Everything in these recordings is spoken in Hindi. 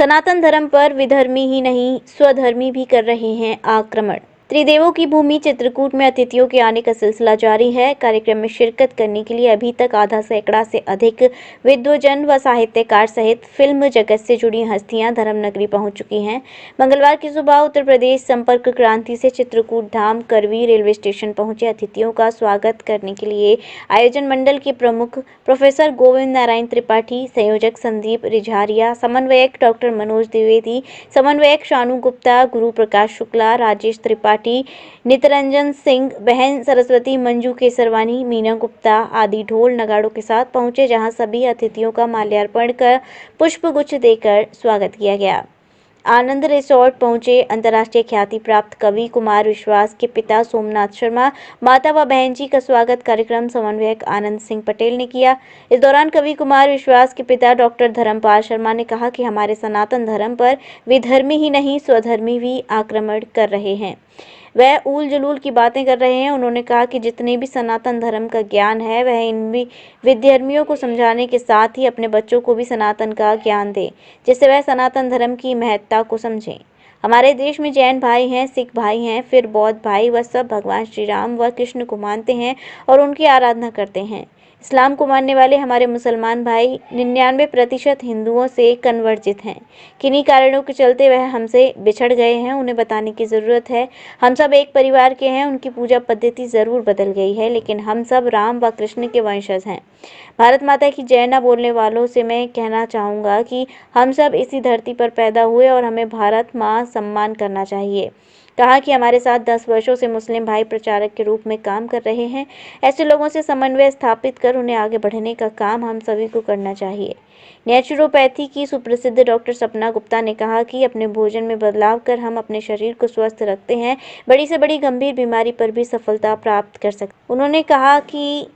सनातन धर्म पर विधर्मी ही नहीं स्वधर्मी भी कर रहे हैं आक्रमण। त्रिदेवों की भूमि चित्रकूट में अतिथियों के आने का सिलसिला जारी है। कार्यक्रम में शिरकत करने के लिए अभी तक आधा सैकड़ा से अधिक विद्वजन व साहित्यकार सहित फिल्म जगत से जुड़ी हस्तियां धर्मनगरी पहुंच चुकी हैं। मंगलवार की सुबह उत्तर प्रदेश संपर्क क्रांति से चित्रकूट धाम करवी रेलवे स्टेशन पहुंचे अतिथियों का स्वागत करने के लिए आयोजन मंडल के प्रमुख प्रोफेसर गोविंद नारायण त्रिपाठी, संयोजक संदीप रिझारिया, समन्वयक डॉक्टर मनोज द्विवेदी, समन्वयक शानू गुप्ता, गुरु प्रकाश शुक्ला, राजेश त्रिपाठी, नितरंजन सिंह, बहन सरस्वती, मंजू केसरवानी, मीना गुप्ता आदि ढोल नगाड़ों के साथ पहुंचे, जहां सभी अतिथियों का माल्यार्पण कर पुष्पगुच्छ देकर स्वागत किया गया। आनंद रिसोर्ट पहुंचे अंतर्राष्ट्रीय ख्याति प्राप्त कवि कुमार विश्वास के पिता सोमनाथ शर्मा, माता व बहन जी का स्वागत कार्यक्रम समन्वयक आनंद सिंह पटेल ने किया। इस दौरान कवि कुमार विश्वास के पिता डॉक्टर धर्मपाल शर्मा ने कहा कि हमारे सनातन धर्म पर विधर्मी ही नहीं स्वधर्मी भी आक्रमण कर रहे हैं, वह ऊल जलूल की बातें कर रहे हैं। उन्होंने कहा कि जितने भी सनातन धर्म का ज्ञान है वह इन विधर्मियों को समझाने के साथ ही अपने बच्चों को भी सनातन का ज्ञान दे, जिससे वह सनातन धर्म की महत्ता को समझें। हमारे देश में जैन भाई हैं, सिख भाई हैं, फिर बौद्ध भाई, वह सब भगवान श्री राम व कृष्ण को मानते हैं और उनकी आराधना करते हैं। इस्लाम को मानने वाले हमारे मुसलमान भाई 99% हिंदुओं से कन्वर्जित हैं। किन्हीं कारणों के चलते वह हमसे बिछड़ गए हैं, उन्हें बताने की ज़रूरत है। हम सब एक परिवार के हैं, उनकी पूजा पद्धति ज़रूर बदल गई है, लेकिन हम सब राम व कृष्ण के वंशज हैं। भारत माता की जय न बोलने वालों से मैं कहना चाहूँगा कि हम सब इसी धरती पर पैदा हुए और हमें भारत माँ सम्मान करना चाहिए। कहा कि हमारे साथ 10 वर्षों से मुस्लिम भाई प्रचारक के रूप में काम कर रहे हैं। ऐसे लोगों से समन्वय स्थापित कर उन्हें आगे बढ़ने का काम हम सभी को करना चाहिए। नेचुरोपैथी की सुप्रसिद्ध डॉक्टर सपना गुप्ता ने कहा कि अपने भोजन में बदलाव कर हम अपने शरीर को स्वस्थ रखते हैं, बड़ी से बड़ी गंभीर बीमारी पर भी सफलता प्राप्त कर सकते। उन्होंने कहा कि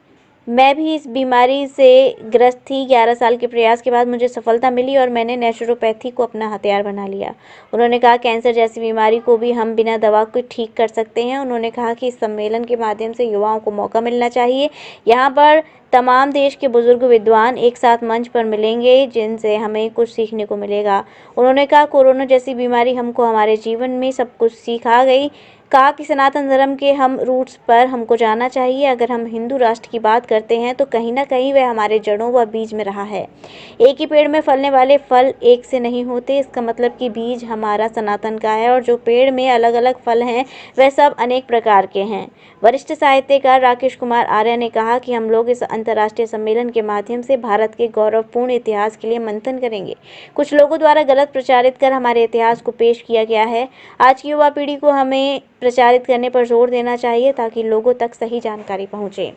मैं भी इस बीमारी से ग्रस्त थी। 11 साल के प्रयास के बाद मुझे सफलता मिली और मैंने नेचुरोपैथी को अपना हथियार बना लिया। उन्होंने कहा कैंसर जैसी बीमारी को भी हम बिना दवा को ठीक कर सकते हैं। उन्होंने कहा कि इस सम्मेलन के माध्यम से युवाओं को मौका मिलना चाहिए। यहाँ पर तमाम देश के बुजुर्ग विद्वान एक साथ मंच पर मिलेंगे, जिनसे हमें कुछ सीखने को मिलेगा। उन्होंने कहा कोरोना जैसी बीमारी हमको हमारे जीवन में सब कुछ सिखा गई। कहा कि सनातन धर्म के हम रूट्स पर हमको जाना चाहिए। अगर हम हिंदू राष्ट्र की बात करते हैं तो कहीं ना कहीं वह हमारे जड़ों व बीज में रहा है। एक ही पेड़ में फलने वाले फल एक से नहीं होते, इसका मतलब कि बीज हमारा सनातन का है और जो पेड़ में अलग अलग फल हैं वह सब अनेक प्रकार के हैं। वरिष्ठ साहित्यकार राकेश कुमार आर्य ने कहा कि हम लोग इस अंतर्राष्ट्रीय सम्मेलन के माध्यम से भारत के गौरवपूर्ण इतिहास के लिए मंथन करेंगे। कुछ लोगों द्वारा गलत प्रचारित कर हमारे इतिहास को पेश किया गया है। आज की युवा पीढ़ी को हमें प्रचारित करने पर जोर देना चाहिए ताकि लोगों तक सही जानकारी पहुंचे।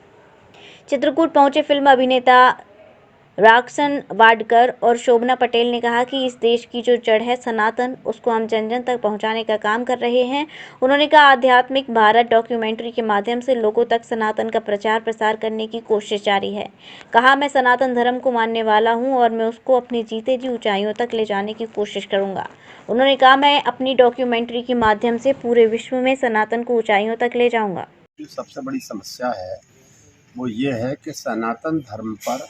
चित्रकूट पहुंचे फिल्म अभिनेता राक्सन वाडकर और शोभना पटेल ने कहा कि इस देश की जो जड़ है सनातन, उसको हम जन जन तक पहुंचाने का काम कर रहे हैं। उन्होंने कहा आध्यात्मिक भारत डॉक्यूमेंट्री के माध्यम से लोगों तक सनातन का प्रचार प्रसार करने की कोशिश जारी है। कहा मैं सनातन धर्म को मानने वाला हूं और मैं उसको अपनी जीते जी ऊंचाइयों तक ले जाने की कोशिश करूंगा। उन्होंने कहा मैं अपनी डॉक्यूमेंट्री के माध्यम से पूरे विश्व में सनातन को ऊंचाइयों तक ले जाऊंगा। जो सबसे बड़ी समस्या है वो ये है कि सनातन धर्म पर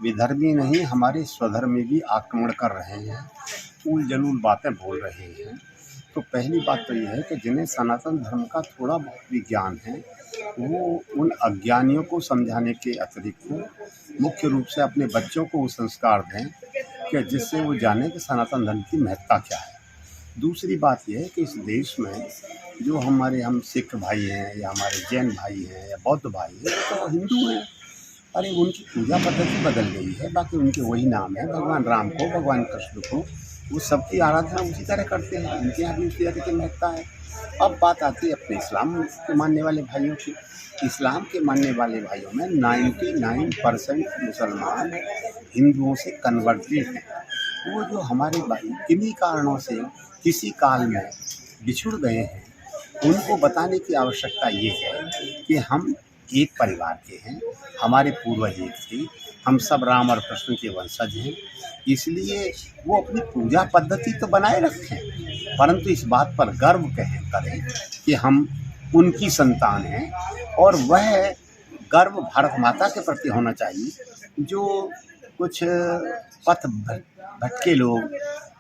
विधर्मी नहीं हमारे स्वधर्मी भी आक्रमण कर रहे हैं, ऊल जलूल बातें बोल रहे हैं। तो पहली बात तो ये है कि जिन्हें सनातन धर्म का थोड़ा बहुत भी ज्ञान है वो उन अज्ञानियों को समझाने के अतिरिक्त मुख्य रूप से अपने बच्चों को वो संस्कार दें कि जिससे वो जाने कि सनातन धर्म की महत्ता क्या है। दूसरी बात यह है कि इस देश में जो हम सिख भाई हैं या हमारे जैन भाई हैं या बौद्ध भाई हैं तो हिंदू हैं। अरे उनकी पूजा पद्धति बदल गई है, बाकी उनके वही नाम है, भगवान राम को, भगवान कृष्ण को, वो सबकी आराधना उसी तरह करते हैं, उनके यहाँ भी उसी तरह की महत्ता है। अब बात आती है अपने इस्लाम के मानने वाले भाइयों की। इस्लाम के मानने वाले भाइयों में 99% मुसलमान हिंदुओं से कन्वर्टेड हैं। वो जो हमारे भाई किन्हीं कारणों से किसी काल में बिछुड़ गए हैं, उनको बताने की आवश्यकता ये है कि हम एक परिवार के हैं, हमारे पूर्वज एक थे, हम सब राम और कृष्ण के वंशज हैं। इसलिए वो अपनी पूजा पद्धति तो बनाए रखें, परंतु इस बात पर गर्व करें कि हम उनकी संतान हैं। और वह गर्व भारत माता के प्रति होना चाहिए। जो कुछ पथ भटके लोग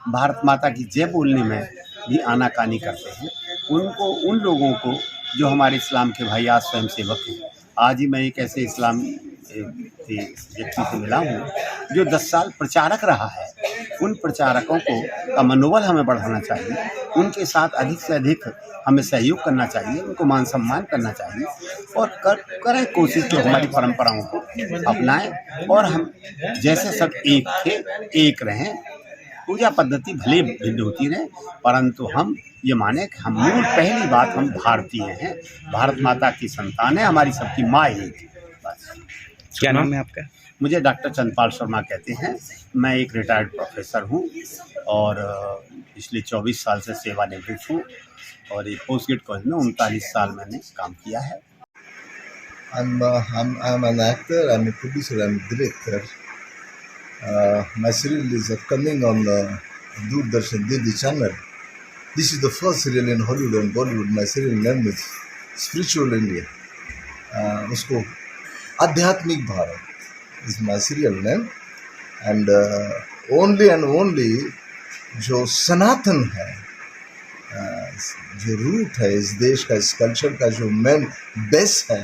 भारत माता की जय बोलने में भी आनाकानी करते हैं, उनको उन लोगों को जो हमारे इस्लाम के भाई आज स्वयं सेवक हैं। आज ही मैं एक ऐसे इस्लाम के व्यक्ति से मिला हूँ जो 10 साल प्रचारक रहा है। उन प्रचारकों का मनोबल हमें बढ़ाना चाहिए, उनके साथ अधिक से अधिक हमें सहयोग करना चाहिए, उनको मान सम्मान करना चाहिए और करें कोशिश कि हमारी परंपराओं को अपनाएं और हम जैसे सब एक थे एक रहें। पूजा पद्धति भले भिन्न होती रहे, परंतु हम ये माने कि हम मूल पहली बात हम भारतीय हैं, भारत माता की संतान है, हमारी सबकी माँ एक है। बस। क्या नाम है आपका? मुझे डॉक्टर चंद्रपाल शर्मा कहते हैं। मैं एक रिटायर्ड प्रोफेसर हूँ और पिछले 24 साल से सेवानिवृत्त हूँ और एक पोस्ट ग्रेड कॉलेज में 39 साल मैंने काम किया है। I'm an actor, I'm a producer, I'm a director. My serial is coming on Doordarshan Didi channel. This is the first serial in Hollywood and Bollywood. My serial name is Spiritual India. उसको आध्यात्मिक Bharat is my serial name. And only and only जो सनातन है, जो रूट है इस देश का, इस कल्चर का, जो मेन बेस है,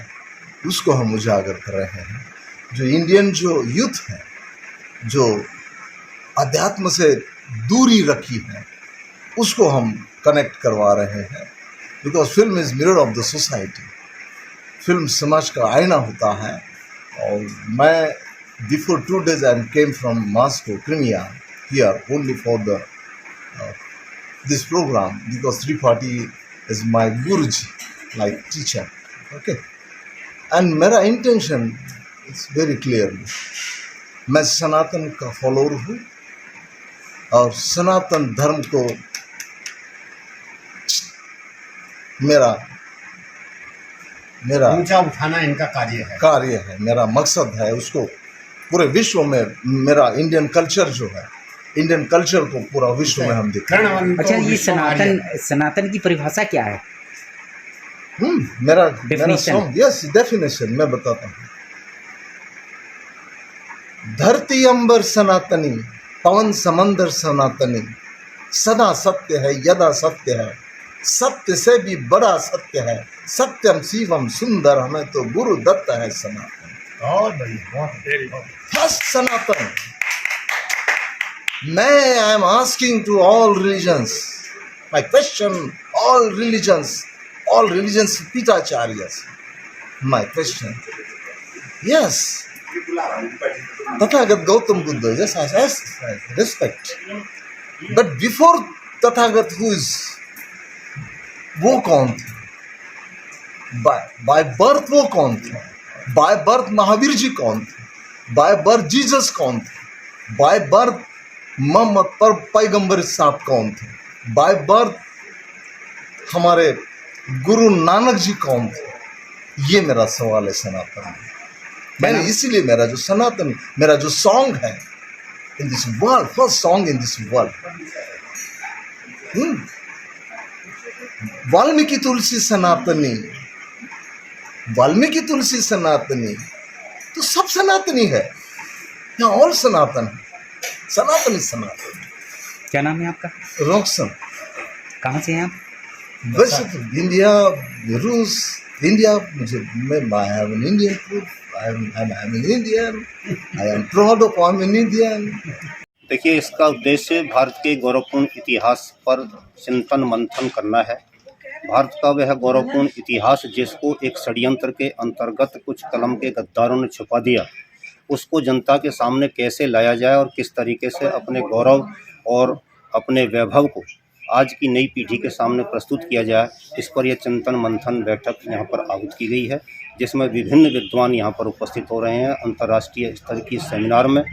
उसको हम उजागर कर रहे हैं। जो इंडियन जो यूथ है, जो अध्यात्म से दूरी रखी है, उसको हम कनेक्ट करवा रहे हैं। Because film is mirror of the society. Film समाज का आईना होता है। और मैं before 2 days I came from Moscow, Crimea, here only for the this program, because Tripathi is my Guruji, like teacher. Okay, and मेरा intention is very clear. मैं सनातन का फॉलोअर हूँ और सनातन धर्म को मेरा ऊंचा उठाना इनका कार्य है, मेरा मकसद है। उसको पूरे विश्व में मेरा इंडियन कल्चर जो है, इंडियन कल्चर को पूरा विश्व में हम दिखाएं। अच्छा, ये सनातन की परिभाषा क्या है? मेरा सॉन्ग, यस, डेफिनेशन मैं बताता हूँ। धरती अंबर सनातनी, पवन समंदर सनातनी, सदा सत्य है, यदा सत्य है, सत्य से भी बड़ा सत्य है, सत्यम शिवम सुंदर, हमें तो गुरु दत्त है सनातन। बहुत बढ़िया, फर्स्ट सनातन। मैं I am asking to all religions, my question, all religions पिताचार्यस, my question, yes, Tathagat Gautam Buddha, yes, I respect. But before Tathagat who is, वो कौन थे? By birth वो कौन थे? By birth महावीर जी कौन थे? By birth जीसस कौन थे? By birth मोहम्मद पर पैगंबर साहब कौन थे? By birth हमारे गुरु नानक जी कौन थे? ये मेरा सवाल है सनातन में। मैंने इसीलिए मेरा जो सनातन, मेरा जो सॉन्ग है in this world, first song in this world, Valmiki Tulsi सनातनी, वाल्मीकि तुलसी सनातनी, तो सब सनातनी है, यहाँ ऑल सनातन है, सनातनी सनातन। क्या नाम है आपका? रोक्सन। कहाँ से हैं आप? वैसे तो इंडिया, रूस, इंडिया, मुझे मैं I M an Indian food, I am an Indian. I am proud of I'm an Indian. देखिए, इसका उद्देश्य भारत के गौरवपूर्ण इतिहास पर चिंतन मंथन करना है। भारत का वह गौरवपूर्ण इतिहास जिसको एक षड्यंत्र के अंतर्गत कुछ कलम के गद्दारों ने छुपा दिया, उसको जनता के सामने कैसे लाया जाए और किस तरीके से अपने गौरव और अपने वैभव को आज की नई पीढ़ी के सामने प्रस्तुत किया जाए, इस पर यह चिंतन मंथन बैठक यहाँ पर आहूत की गई है, जिसमें विभिन्न विद्वान यहाँ पर उपस्थित हो रहे हैं। अंतर्राष्ट्रीय स्तर की सेमिनार में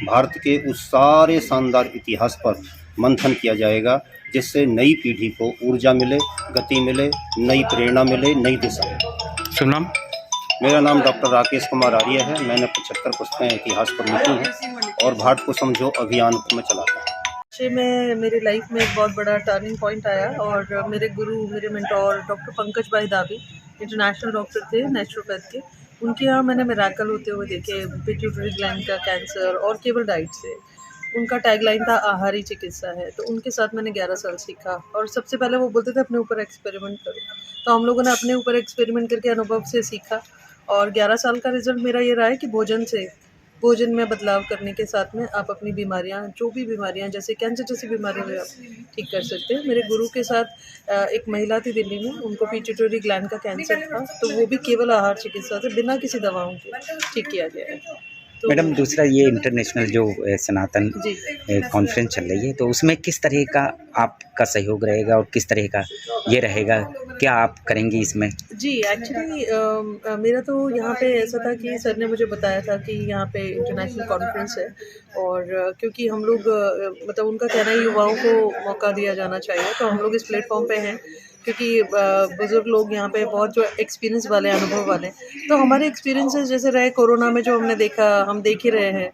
भारत के उस सारे शानदार इतिहास पर मंथन किया जाएगा, जिससे नई पीढ़ी को ऊर्जा मिले, गति मिले, नई प्रेरणा मिले, नई दिशा मिले। शुभ नाम? मेरा नाम डॉक्टर राकेश कुमार आर्य है। मैंने 75 पुस्तकें इतिहास पर लिखी हैं और भारत को समझो अभियान को मैं चलाता हूँ। में मेरी लाइफ में एक बहुत बड़ा टर्निंग पॉइंट आया और मेरे गुरु, मेरे मेंटोर डॉक्टर पंकज भाई दावी, इंटरनेशनल डॉक्टर थे नेचुरोपैथ के, उनके यहाँ मैंने मिरेकल होते हुए देखे, पिट्यूटरी ग्लैंड का कैंसर और केवल डाइट से। उनका टैगलाइन था आहार ही चिकित्सा है। तो उनके साथ मैंने 11 साल सीखा और सबसे पहले वो बोलते थे अपने ऊपर एक्सपेरिमेंट करो, तो हम लोगों ने अपने ऊपर एक्सपेरिमेंट करके अनुभव से सीखा और 11 साल का रिजल्ट मेरा ये रहा है कि भोजन में बदलाव करने के साथ में आप अपनी बीमारियां, जो भी बीमारियां जैसे कैंसर जैसी बीमारियां भी आप ठीक कर सकते हैं। मेरे गुरु के साथ एक महिला थी दिल्ली में, उनको पिट्यूटरी ग्लैंड का कैंसर था, तो वो भी केवल आहार चिकित्सा से बिना किसी दवाओं के ठीक किया गया है। तो मैडम दूसरा ये इंटरनेशनल जो सनातन जी कॉन्फ्रेंस चल रही है, तो उसमें किस तरह का आपका सहयोग रहेगा और किस तरह का ये रहेगा, क्या आप करेंगी इसमें? जी एक्चुअली मेरा तो यहाँ पे ऐसा था कि सर ने मुझे बताया था कि यहाँ पे इंटरनेशनल कॉन्फ्रेंस है और क्योंकि हम लोग मतलब उनका कहना है युवाओं को मौका दिया जाना चाहिए, तो हम लोग इस प्लेटफॉर्म पे हैं क्योंकि बुज़ुर्ग लोग यहाँ पे बहुत जो एक्सपीरियंस वाले अनुभव वाले, तो हमारे एक्सपीरियंसेस जैसे रहे कोरोना में जो हमने देखा, हम देख ही रहे हैं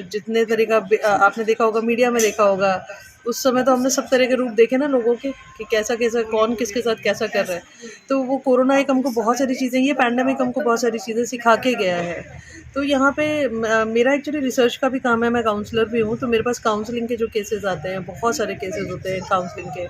जितने तरीका आपने देखा होगा, मीडिया में देखा होगा, उस समय तो हमने सब तरह के रूप देखे ना लोगों के कि कैसा कैसा कौन किसके साथ कैसा कर रहा है। तो वो कोरोना एक हमको बहुत सारी चीज़ें, ये पैंडेमिक हमको बहुत सारी चीज़ें सिखा के गया है। तो यहाँ पे मेरा एक्चुअली रिसर्च का भी काम है, मैं काउंसलर भी हूँ, तो मेरे पास काउंसलिंग के जो केसेस आते हैं, बहुत सारे केसेस होते हैं काउंसलिंग के।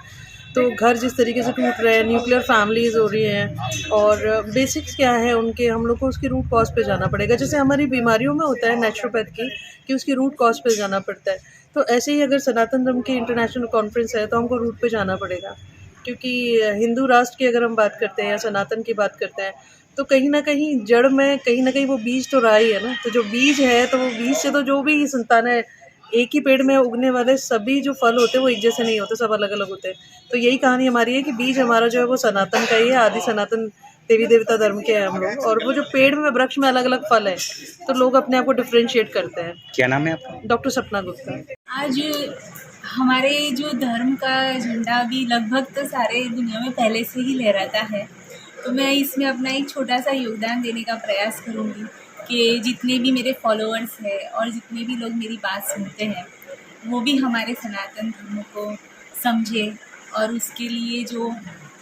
तो घर जिस तरीके से टूट रहे हैं, न्यूक्लियर फैमिलीज़ हो रही हैं और बेसिक्स क्या है उनके, हम लोग को उसकी रूट कॉज पे जाना पड़ेगा। जैसे हमारी बीमारियों में होता है नेचुरोपैथ की कि उसकी रूट कॉज पे जाना पड़ता है, तो ऐसे ही अगर सनातन धर्म की इंटरनेशनल कॉन्फ्रेंस है तो हमको रूट पे जाना पड़ेगा, क्योंकि हिंदू राष्ट्र की अगर हम बात करते हैं या सनातन की बात करते हैं तो कहीं ना कहीं जड़ में कहीं ना कहीं वो बीज तो रहा ही है ना। तो जो बीज है तो वो बीज से तो जो भी संतान है, एक ही पेड़ में उगने वाले सभी जो फल होते हैं वो एक जैसे नहीं होते, सब अलग अलग होते हैं। तो यही कहानी हमारी है कि बीज हमारा जो है वो सनातन का ही है, आदि सनातन देवी देवता धर्म के हैं हम लोग, और वो जो पेड़ में वृक्ष में अलग अलग फल है तो लोग अपने आप को डिफ्रेंशिएट करते हैं। क्या नाम है आपका? डॉक्टर सपना गुप्ता। आज हमारे जो धर्म का झंडा भी लगभग तो सारे दुनिया में पहले से ही लहराता है, तो मैं इसमें अपना एक छोटा सा योगदान देने का प्रयास करूँगी कि जितने भी मेरे फॉलोअर्स हैं और जितने भी लोग मेरी बात सुनते हैं वो भी हमारे सनातन धर्म को समझे और उसके लिए जो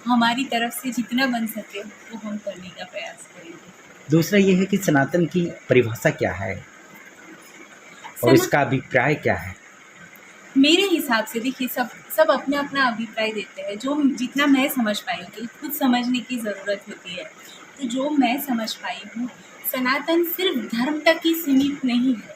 हमारी तरफ से जितना बन सके वो हम करने का प्रयास करेंगे। दूसरा ये है कि सनातन की परिभाषा क्या है और इसका अभिप्राय क्या है? मेरे हिसाब से देखिए सब अपना अपना अभिप्राय देते हैं, जो जितना मैं समझ पाई हूँ, तो खुद समझने की ज़रूरत होती है। तो जो मैं समझ पाई हूँ, सनातन सिर्फ धर्म तक ही सीमित नहीं है,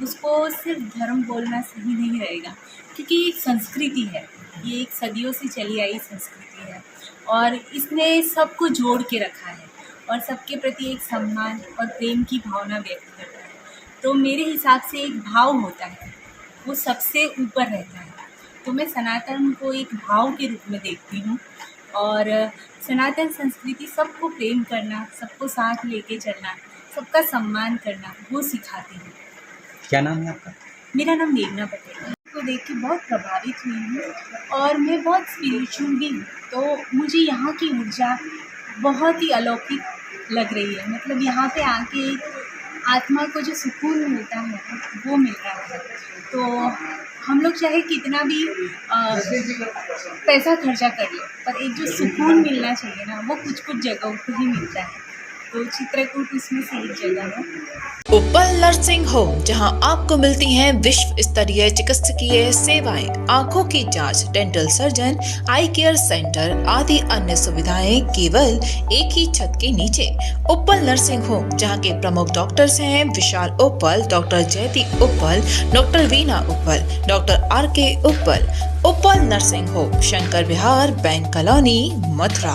उसको सिर्फ धर्म बोलना सही नहीं रहेगा, क्योंकि ये एक संस्कृति है, ये एक सदियों से चली आई संस्कृति है और इसने सबको जोड़ के रखा है और सबके प्रति एक सम्मान और प्रेम की भावना व्यक्त करता है। तो मेरे हिसाब से एक भाव होता है, वो सबसे ऊपर रहता है। तो मैं सनातन को एक भाव के रूप में देखती हूँ और सनातन संस्कृति सबको प्रेम करना, सबको साथ लेके चलना, सबका सम्मान करना, वो सिखाती हूँ। क्या नाम है आपका? मेरा नाम मेघना पटेल है। को देख के बहुत प्रभावित हुई हूँ और मैं बहुत स्पिरिचुअल भी हूँ, तो मुझे यहाँ की ऊर्जा बहुत ही अलौकिक लग रही है। मतलब यहाँ पे आके आत्मा को जो सुकून मिलता है वो मिल रहा है। तो हम लोग चाहे कितना भी पैसा खर्चा कर ले, पर एक जो सुकून मिलना चाहिए ना, वो कुछ कुछ जगहों पर ही मिलता है। तो चित्रकूट उसमें से एक जगह है। उपल नर्सिंग होम, जहां आपको मिलती हैं विश्व स्तरीय चिकित्सकीय सेवाएं, आंखों की जांच, डेंटल सर्जन, आई केयर सेंटर आदि अन्य सुविधाएं केवल एक ही छत के नीचे। उपल नर्सिंग होम, जहां के प्रमुख डॉक्टर्स हैं विशाल उप्पल, डॉक्टर जयति उप्पल, डॉक्टर वीना उप्पल, डॉक्टर RK उप्पल। उपल नर्सिंग होम, शंकर विहार, बैंक कॉलोनी, मथुरा।